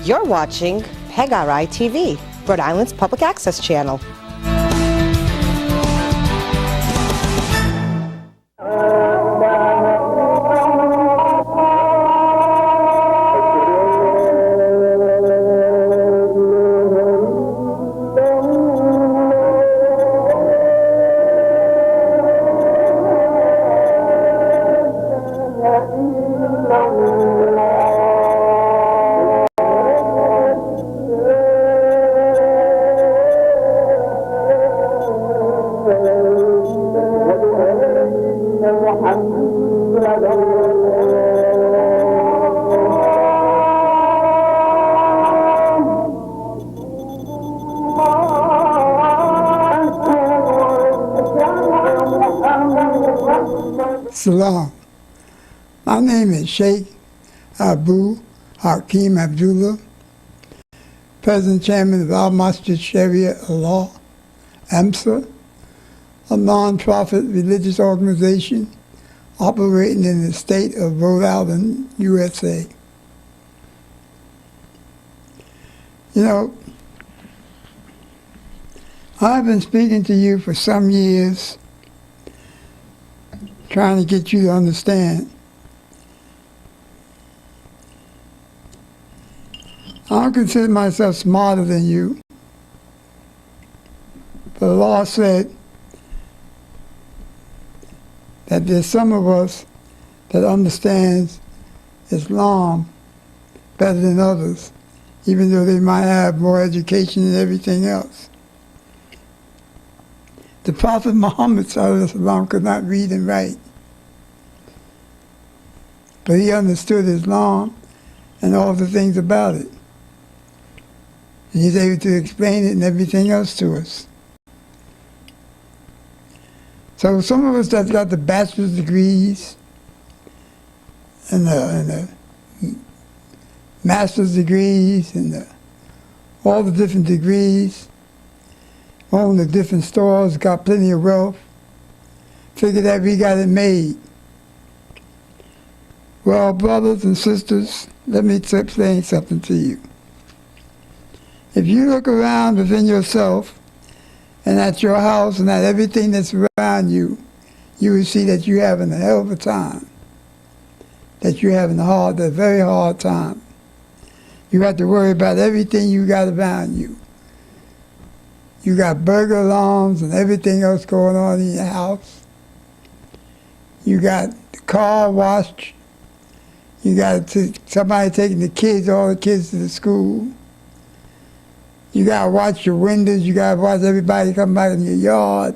You're watching PEGRI TV, Rhode Island's public access channel. Salam. My name is Sheikh Abu Hakim Abdullah, President Chairman of Al Masjid Sharia Allah, AMSA, a non-profit religious organization operating in the state of Rhode Island, USA. You know, I've been speaking to you for some years, trying to get you to understand. I don't consider myself smarter than you, but the law said that there's some of us that understands Islam better than others, even though they might have more education than everything else. The Prophet Muhammad ﷺ could not read and write, but he understood Islam and all the things about it. And he's able to explain it and everything else to us. So some of us that got the bachelor's degrees and the master's degrees and all the different degrees, own the different stores, got plenty of wealth, figured that we got it made. Well, brothers and sisters, let me explain something to you. If you look around within yourself and at your house and at everything that's around you, you will see that you're having a hell of a time, that you're having a very hard time. You have to worry about everything you got around you. You got burglar alarms and everything else going on in your house. You got the car washed. You got somebody taking all the kids to the school. You got to watch your windows. You got to watch everybody come back in your yard.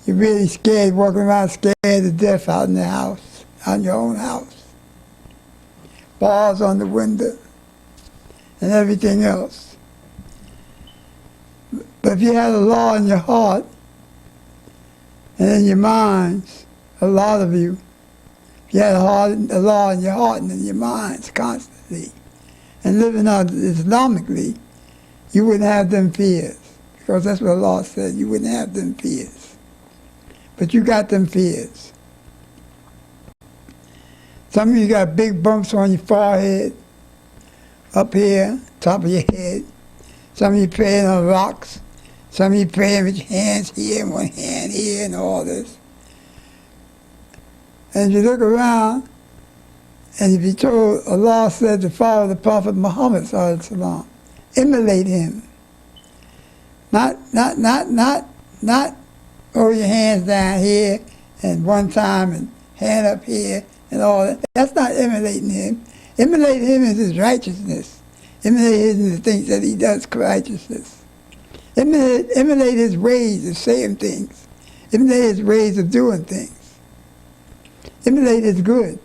You're really scared, walking around scared to death out in the house, out in your own house. Bars on the window and everything else. But if you had a law in your heart and in your minds, a lot of you, if you had a law in your heart and in your minds constantly, and living out Islamically, you wouldn't have them fears, because that's what the law said. You wouldn't have them fears. But you got them fears. Some of you got big bumps on your forehead, up here, top of your head. Some of you praying on rocks. Some of you praying with your hands here and one hand here and all this. And you look around, and if you told, Allah said to follow the Prophet Muhammad ﷺ, emulate him. Not hold your hands down here and one time and hand up here and all that. That's not emulating him. Emulate him is his righteousness. Emulate him in the things that he does for righteousness. Emulate his ways of saying things. Emulate his ways of doing things. Emulate his good.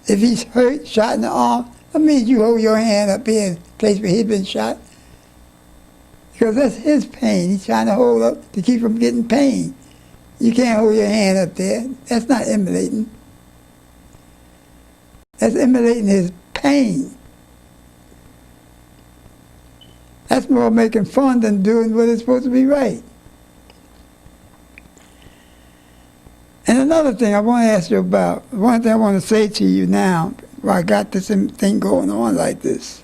If he's hurt, shot in the arm, that means you hold your hand up here in the place where he's been shot. Because that's his pain. He's trying to hold up to keep from getting pain. You can't hold your hand up there. That's not emulating. That's emulating his pain. That's more making fun than doing what is supposed to be right. And another thing I want to ask you about, one thing I want to say to you now, why I got this thing going on like this.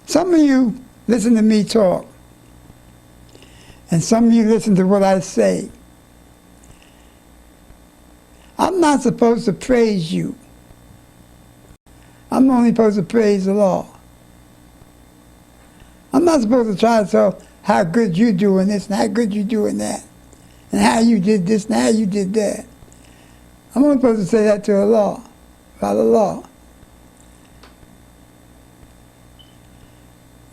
Some of you listen to me talk, and some of you listen to what I say. I'm not supposed to praise you. I'm only supposed to praise the Lord. I'm not supposed to try to tell how good you're doing this and how good you're doing that, and how you did this and how you did that. I'm only supposed to say that to the law, by the law.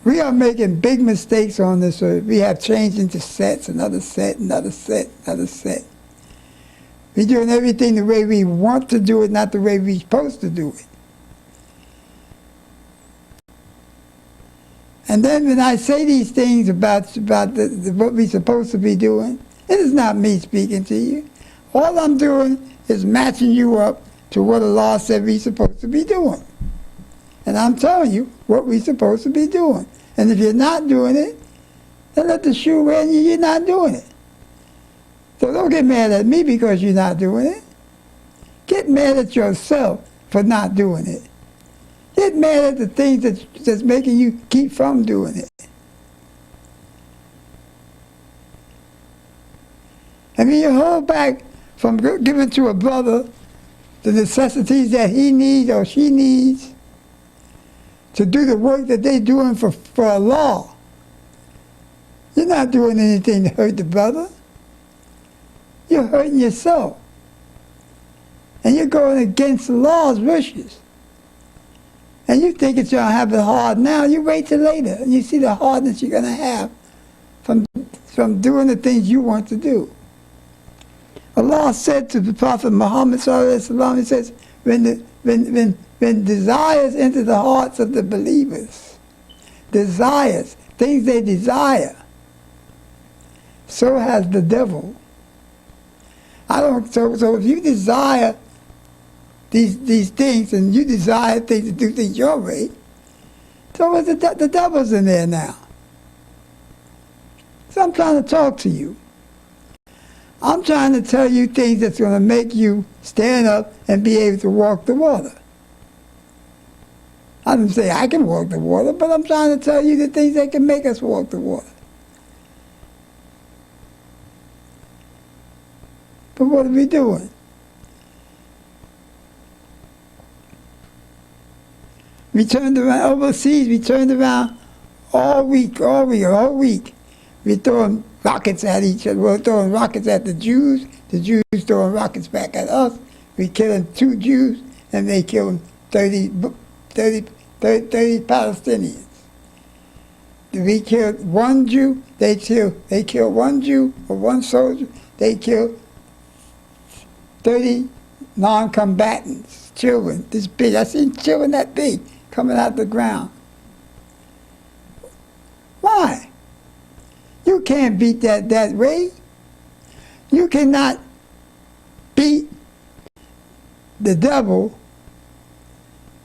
We are making big mistakes on this earth. We have changed into sets, another set, another set, another set. We're doing everything the way we want to do it, not the way we're supposed to do it. And then when I say these things about what we're supposed to be doing, it is not me speaking to you. All I'm doing is matching you up to what the law said we're supposed to be doing. And I'm telling you what we're supposed to be doing. And if you're not doing it, then let the shoe wear you, you're not doing it. So don't get mad at me because you're not doing it. Get mad at yourself for not doing it. Get mad at the things that's making you keep from doing it. I mean, you hold back from giving to a brother the necessities that he needs or she needs to do the work that they're doing for a law. You're not doing anything to hurt the brother. You're hurting yourself. And you're going against the law's wishes. And you think it's going to have it hard now. You wait till later and you see the hardness you're going to have from doing the things you want to do. Allah said to the Prophet Muhammad sallallahu he says, when desires enter the hearts of the believers, desires, things they desire, so has the devil. So if you desire these things and you desire things to do things your way, so is the devil's in there now. So I'm trying to talk to you. I'm trying to tell you things that's going to make you stand up and be able to walk the water. I didn't say I can walk the water, but I'm trying to tell you the things that can make us walk the water. But what are we doing? We turned around overseas, we turned around all week. We're throwing rockets at each other. We're throwing rockets at the Jews throwing rockets back at us. We killing 2 Jews, and they killing 30 Palestinians. We killed 1 Jew, they killed 1 Jew or 1 soldier, they killed 30 non-combatants, children, this big. I seen children that big coming out the ground. Why? You can't beat that way. You cannot beat the devil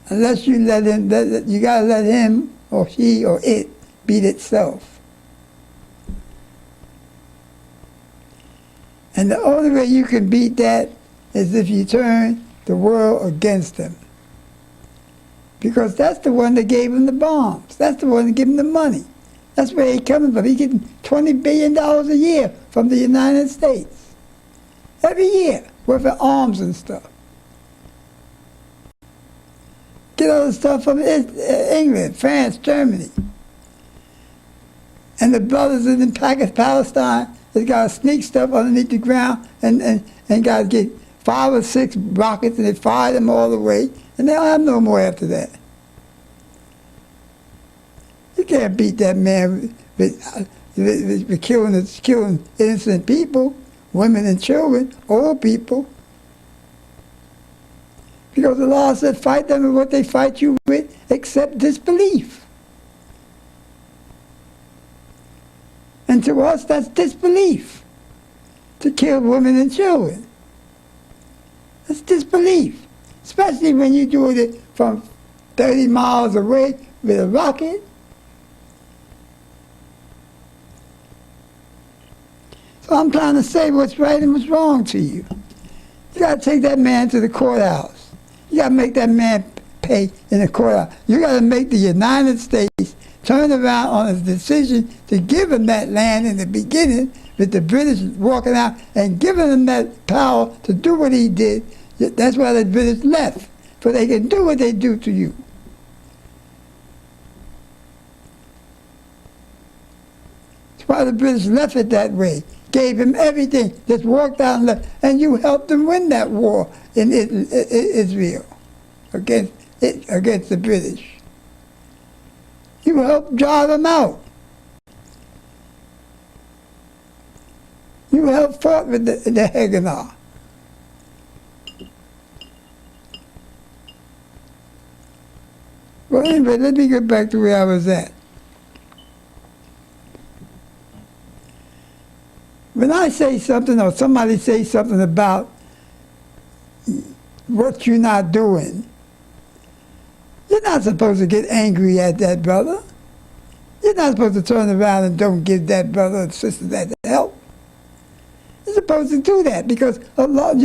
unless you let him. You gotta let him or she or it beat itself. And the only way you can beat that is if you turn the world against him. Because that's the one that gave him the bombs. That's the one that gave him the money. That's where he's coming from. He's getting $20 billion a year from the United States. Every year, worth of arms and stuff. Get all the stuff from England, France, Germany. And the brothers in Palestine, they got to sneak stuff underneath the ground and got to get 5 or 6 rockets, and they fire them all the way, and they don't have no more after that. You can't beat that man with killing innocent people, women and children, old people. Because the law said fight them with what they fight you with, except disbelief. And to us, that's disbelief, to kill women and children. That's disbelief, especially when you're doing it from 30 miles away with a rocket. So I'm trying to say what's right and what's wrong to you. You got to take that man to the courthouse. You got to make that man pay in the court. You got to make the United States turn around on its decision to give him that land in the beginning, with the British walking out and giving him that power to do what he did. That's why the British left, so they can do what they do to you. That's why the British left it that way. Gave him everything, just walked out and left, and you helped them win that war in Israel against the British. You helped drive them out. You helped fight with the Haganah. Well, anyway, let me get back to where I was at. When I say something or somebody says something about what you're not doing, you're not supposed to get angry at that brother. You're not supposed to turn around and don't give that brother or sister that help. You're supposed to do that because Allah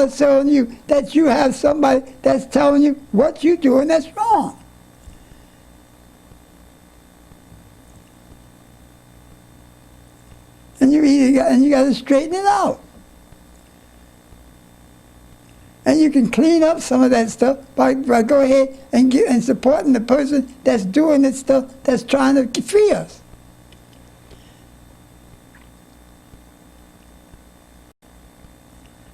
is telling you that you have somebody that's telling you what you're doing that's wrong. And you got to straighten it out. And you can clean up some of that stuff by go ahead and supporting the person that's doing this stuff, that's trying to free us.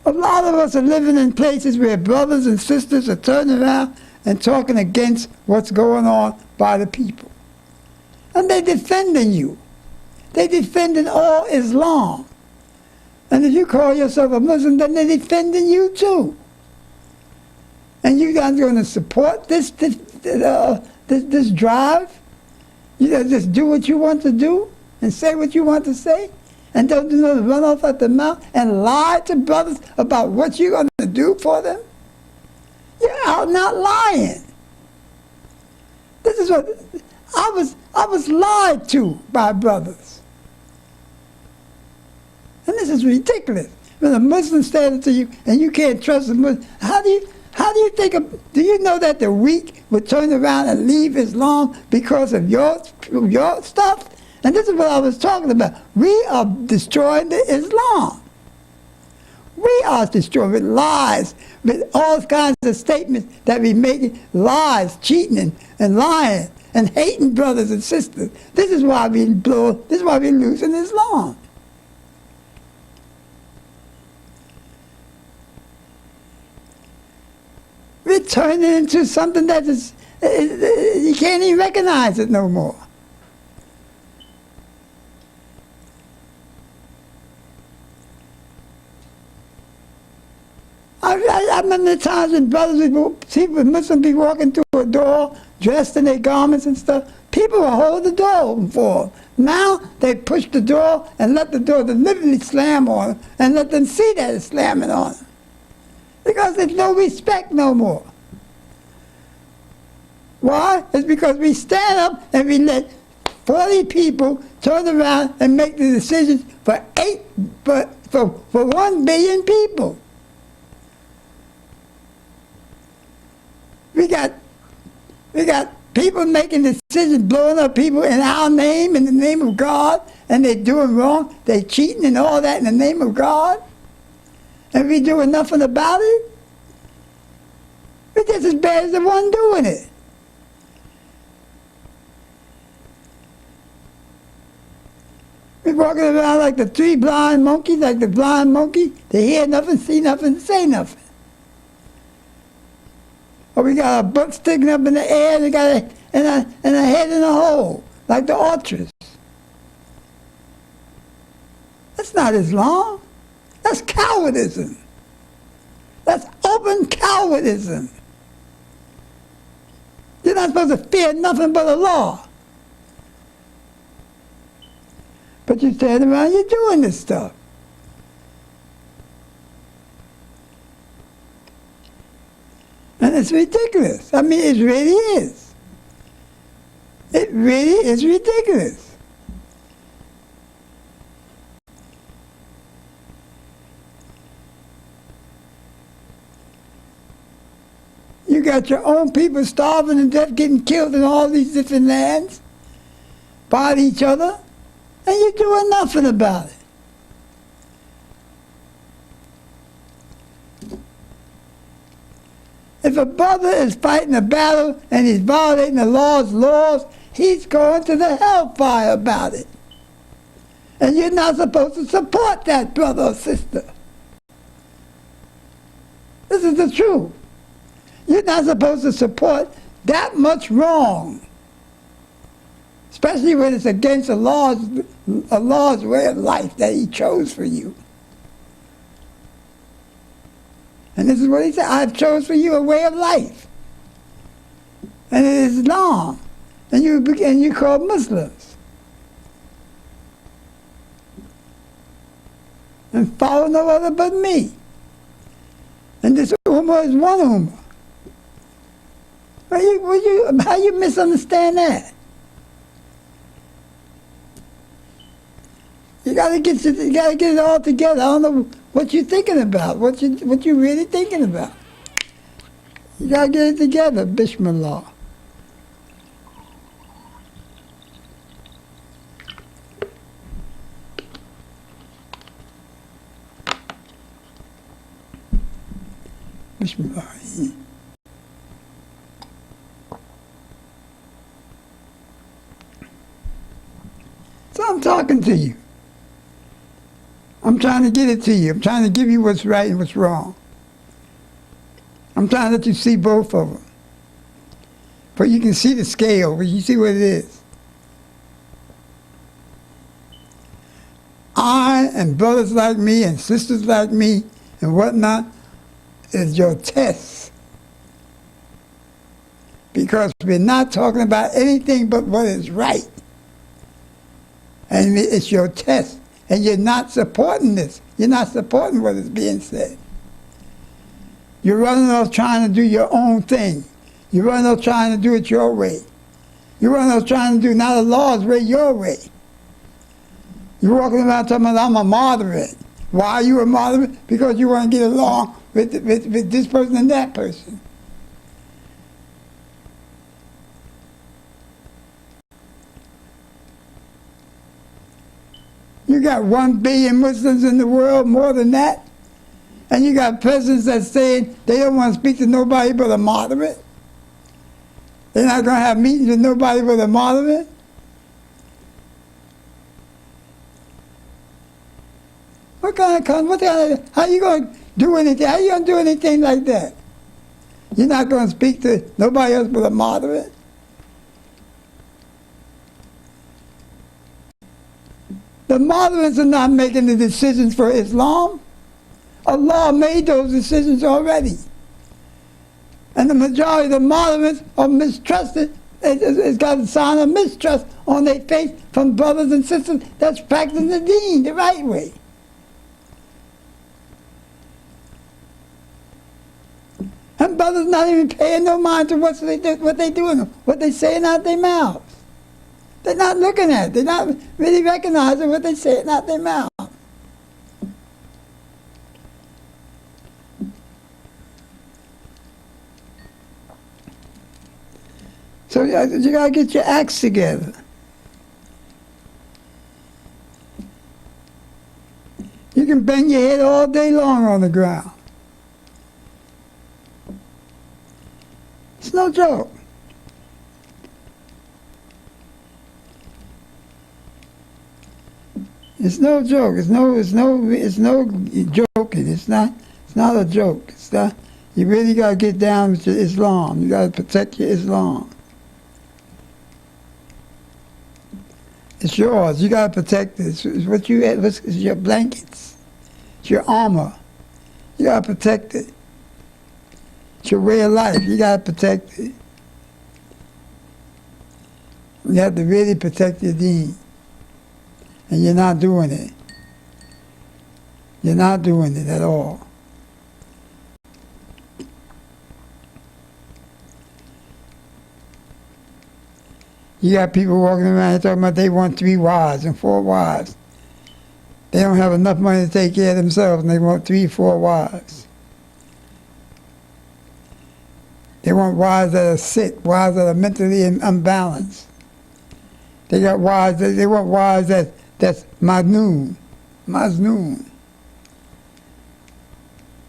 A lot of us are living in places where brothers and sisters are turning around and talking against what's going on by the people. And they're defending you. They're defending all Islam. And if you call yourself a Muslim, then they're defending you too. And you guys going to support this drive? You know, just do what you want to do and say what you want to say, and don't do nothing, run off at the mouth and lie to brothers about what you're going to do for them? You're out not lying. This is what I was lied to by brothers, and this is ridiculous. When a Muslim stands to you and you can't trust a Muslim, how do you think do you know that the weak would turn around and leave Islam because of your stuff? And this is what I was talking about. We are destroying the Islam. We are destroying with lies, with all kinds of statements that we make, lies, cheating and lying and hating brothers and sisters. This is why we're losing Islam. We're turning into something that is, you can't even recognize it no more. I remember the times when Muslims be walking through a door, dressed in their garments and stuff. People will hold the door open for them. Now they push the door and let the door deliberately slam on them and let them see that it's slamming on them. Because there's no respect no more. Why? It's because we stand up and we let 40 people turn around and make the decisions for 1 billion people. We got people making decisions, blowing up people in our name, in the name of God, and they're doing wrong. They're cheating and all that in the name of God. And we doing nothing about it. We're just as bad as the one doing it. We're walking around like the 3 blind monkeys, like the blind monkey. They hear nothing, see nothing, say nothing. Or we got our butt sticking up in the air, and a head in a hole, like the ostrich. That's not Islam. That's cowardism. That's open cowardism. You're not supposed to fear nothing but Allah. But you stand around, you're doing this stuff. And it's ridiculous. I mean, it really is. It really is ridiculous. got your own people starving to death, getting killed in all these different lands, by each other, and you're doing nothing about it. If a brother is fighting a battle and he's violating the laws, he's going to the hellfire about it. And you're not supposed to support that brother or sister. This is the truth. You're not supposed to support that much wrong, especially when it's against a law's way of life that he chose for you. And this is what he said, I've chose for you a way of life. And it is Islam. And you call Muslims. And follow no other but me. And this Ummah is one Ummah. How you misunderstand that? You gotta get it all together. I don't know what you're thinking about, what you really thinking about. You gotta get it together, Bismillah. Bismillah. So I'm talking to you. I'm trying to get it to you. I'm trying to give you what's right and what's wrong. I'm trying to let you see both of them. But you can see the scale, but you see what it is. I and brothers like me and sisters like me and whatnot is your test. Because we're not talking about anything but what is right. And it's your test. And you're not supporting this. You're not supporting what is being said. You're running off trying to do your own thing. You're running off trying to do it your way. You're running off trying to do not the law's way, your way. You're walking around talking about, I'm a moderate. Why are you a moderate? Because you want to get along with this person and that person. You got 1 billion Muslims in the world, more than that. And you got presidents that saying they don't want to speak to nobody but a moderate. They're not going to have meetings with nobody but a moderate. How you going to do anything? How you going to do anything like that? You're not going to speak to nobody else but a moderate? The moderates are not making the decisions for Islam. Allah made those decisions already. And the majority of the moderates are mistrusted. It's got a sign of mistrust on their face from brothers and sisters that's practicing the deen the right way. And brothers not even paying no mind to what they doing, what they saying out their mouths. They're not looking at it. They're not really recognizing what they're saying out their mouth. So you got to get your acts together. You can bang your head all day long on the ground. It's no joke. It's no joke. It's no joking. It's not a joke. It's not. You really got to get down with your Islam. You got to protect your Islam. It's yours. You got to protect it. It's what you. It's your blankets. It's your armor. You got to protect it. It's your way of life. You got to protect it. You have to really protect your deen. And you're not doing it. You're not doing it at all. You got people walking around talking about they want 3 wives and 4 wives. They don't have enough money to take care of themselves and they want 3, 4 wives. They want wives that are sick, wives that are mentally unbalanced. They got wives they want wives that's majnoon.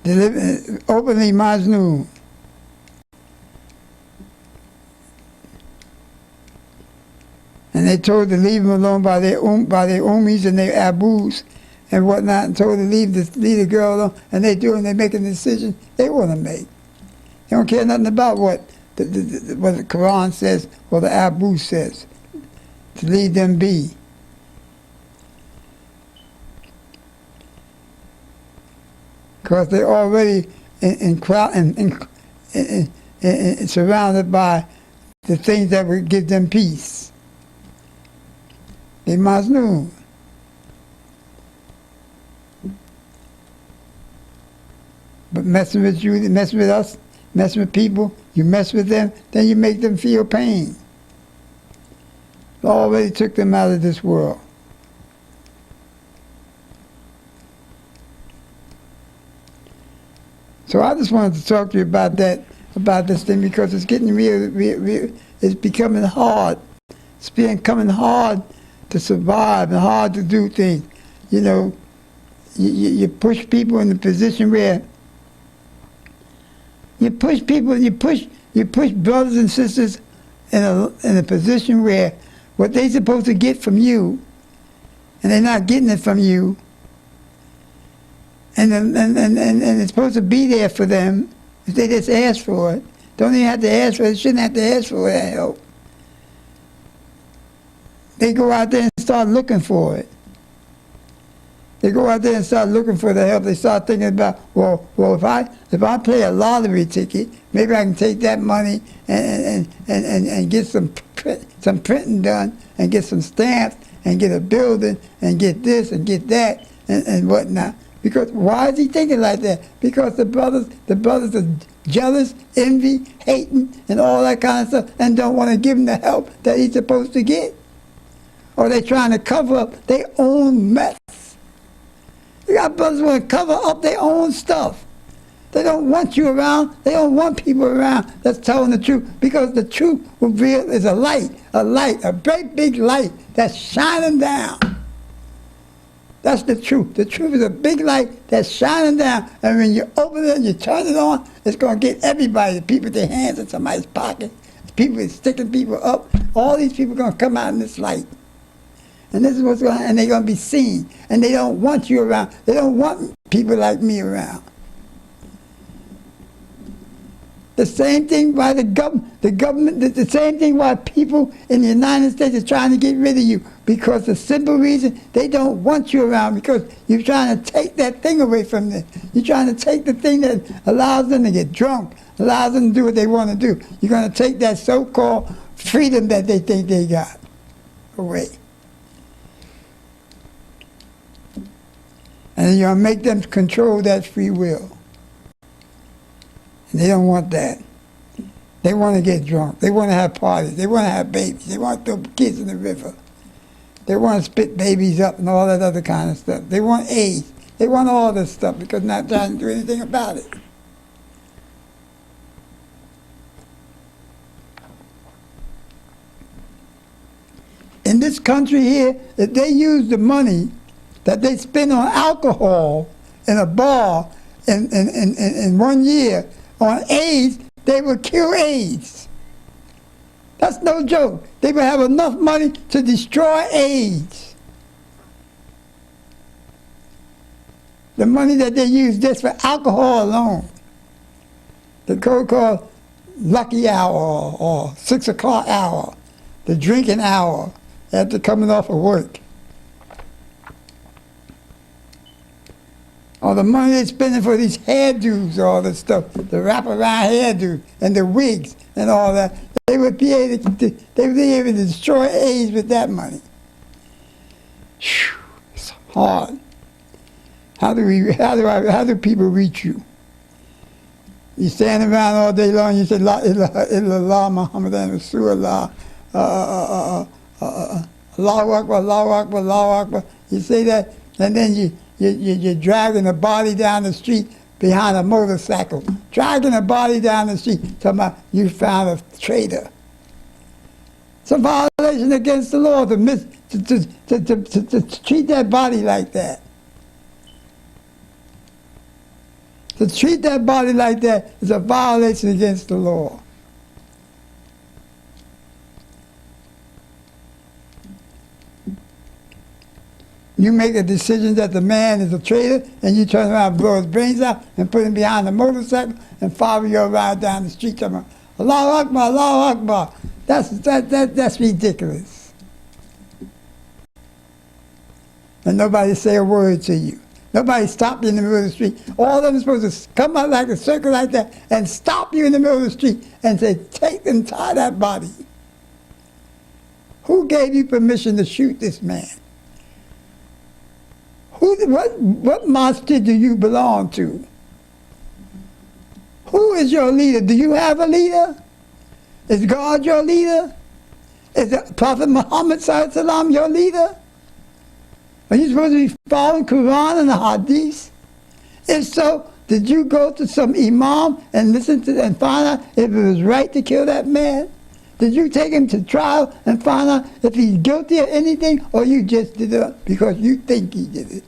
They live openly majnoon. And they told to leave them alone by their ummis and their abus and whatnot, and told to leave the girl alone. And they do, and they make a decision they want to make. They don't care nothing about what the Quran says or the Abu says. To leave them be. Because they're already surrounded by the things that would give them peace. They must know. But messing with you, messing with us, messing with people, you mess with them, then you make them feel pain. It already took them out of this world. So I just wanted to talk to you about this thing, because it's getting real, it's becoming hard. It's becoming hard to survive and hard to do things. You know, you push people in the position where you push brothers and sisters in a position where what they're supposed to get from you, and they're not getting it from you, and it's supposed to be there for them if they just ask for it. Don't even have to ask for it. They shouldn't have to ask for that help. They go out there and start looking for it. They go out there and start looking for the help. They start thinking about, well, if I play a lottery ticket, maybe I can take that money and get some printing done, and get some stamps, and get a building, and get this and get that and whatnot. Because why is he thinking like that? Because the brothers are jealous, envy, hating, and all that kind of stuff, and don't want to give him the help that he's supposed to get. Or they're trying to cover up their own mess. You got brothers who want to cover up their own stuff. They don't want you around. They don't want people around that's telling the truth, because the truth is a light, a great big light that's shining down. That's the truth. The truth is a big light that's shining down, and when you open it and you turn it on, it's going to get everybody, the people with their hands in somebody's pocket, people sticking people up. All these people are going to come out in this light. And this is what's going to happen, and they're going to be seen. And they don't want you around. They don't want people like me around. The same thing by the government, the same thing why people in the United States are trying to get rid of you. Because the simple reason, they don't want you around, because you're trying to take that thing away from them. You're trying to take the thing that allows them to get drunk, allows them to do what they want to do. You're going to take that so-called freedom that they think they got away. And you're going to make them control that free will. And they don't want that. They want to get drunk. They want to have parties. They want to have babies. They want to throw kids in the river. They want to spit babies up and all that other kind of stuff. They want AIDS. They want all this stuff because they're not trying to do anything about it. In this country here, if they use the money that they spend on alcohol in a bar in 1 year on AIDS, they would cure AIDS. That's no joke. They would have enough money to destroy AIDS. The money that they use just for alcohol alone. The so-called lucky hour or 6 o'clock hour, the drinking hour after coming off of work. Or the money they're spending for these hairdos, all this stuff, the wraparound hairdo and the wigs and all that. They would be able to destroy AIDS with that money. Whew, it's hard. How do people reach you? You stand around all day long, you say, La ilaha illallah, Muhammadan Rasulullah, Allahu Akbar, Allahu Akbar, Allahu Akbar. You say that, and then you're dragging a body down the street behind a motorcycle, dragging a body down the street, talking about you found a traitor. It's a violation against the law to treat that body like that. To treat that body like that is a violation against the law. You make a decision that the man is a traitor, and you turn around and blow his brains out and put him behind a motorcycle and follow you around down the street talking about, Allahu Akbar, Allahu Akbar. That's ridiculous. And nobody say a word to you. Nobody stop you in the middle of the street. All of them are supposed to come out like a circle like that and stop you in the middle of the street and say, take and tie that body. Who gave you permission to shoot this man? What mosque do you belong to? Who is your leader? Do you have a leader? Is God your leader? Is the Prophet Muhammad ﷺ your leader? Are you supposed to be following Quran and the Hadith? If so, did you go to some imam and listen to and find out if it was right to kill that man? Did you take him to trial and find out if he's guilty of anything, or you just did it because you think he did it?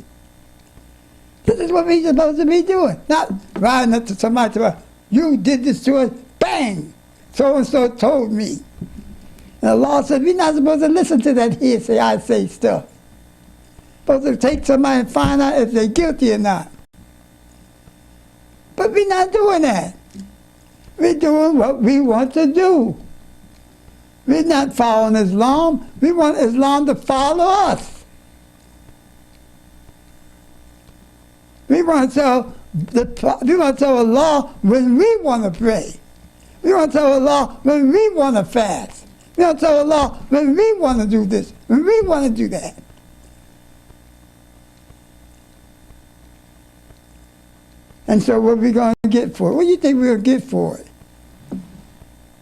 This is what we're supposed to be doing. Not riding up to somebody to you did this to us, bang! So-and-so told me. And Allah said, we're not supposed to listen to that hearsay, I say stuff. Supposed to take somebody and find out if they're guilty or not. But we're not doing that. We're doing what we want to do. We're not following Islam. We want Islam to follow us. We want to tell Allah when we want to pray. We want to tell Allah when we want to fast. We want to tell Allah when we want to do this, when we want to do that. And so what are we going to get for it? What do you think we're going to get for it?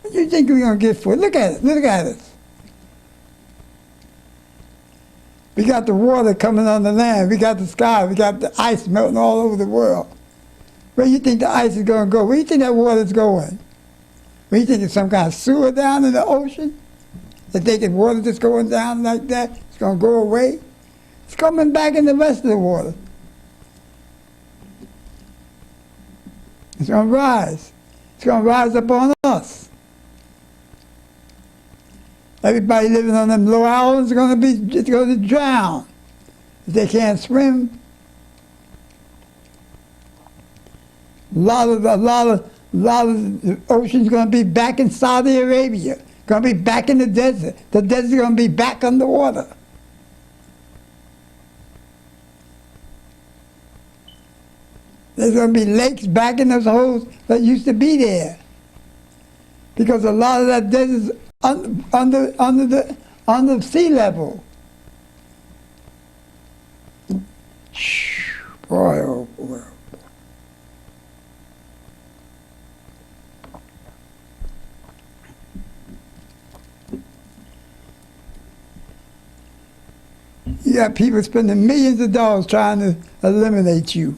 What do you think we're going to get for it? Look at it. Look at us. We got the water coming on the land. We got the sky. We got the ice melting all over the world. Where do you think the ice is going to go? Where do you think that water is going? Where do you think it's some kind of sewer down in the ocean? That they can water just going down like that? It's going to go away? It's coming back in the rest of the water. It's going to rise. It's going to rise up on us. Everybody living on them low islands is going to drown if they can't swim. A lot of the ocean's going to be back in Saudi Arabia. Going to be back in the desert. The desert's going to be back underwater. There's going to be lakes back in those holes that used to be there. Because a lot of that desert's under sea level. Boy, oh boy. You got people spending millions of dollars trying to eliminate you.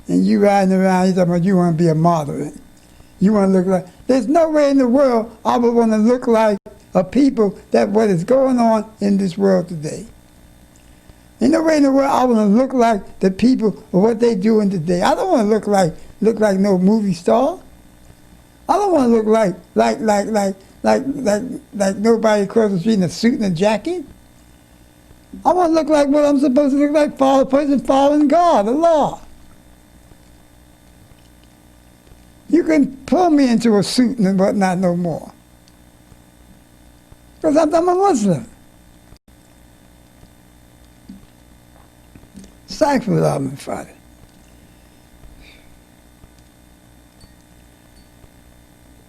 And you riding around, you talking about you want to be a moderate. You want to look like... There's no way in the world I would want to look like a people that what is going on in this world today. Ain't no way in the world I want to look like the people or what they doing today. I don't want to look like no movie star. I don't want to look like nobody across the street in a suit and a jacket. I want to look like what I'm supposed to look like, a person following God, the law. You can pull me into a suit and whatnot no more. Because I'm a Muslim. Astaghfirullah, my Father.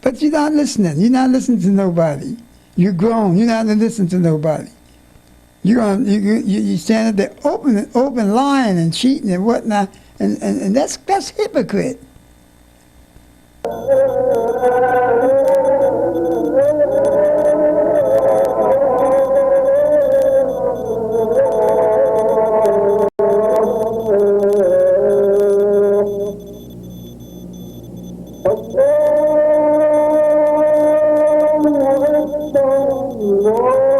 But you're not listening. You're not listening to nobody. You're grown. You're not listening to nobody. You stand there open lying and cheating and whatnot, and that's hypocrite. الله أكبر الله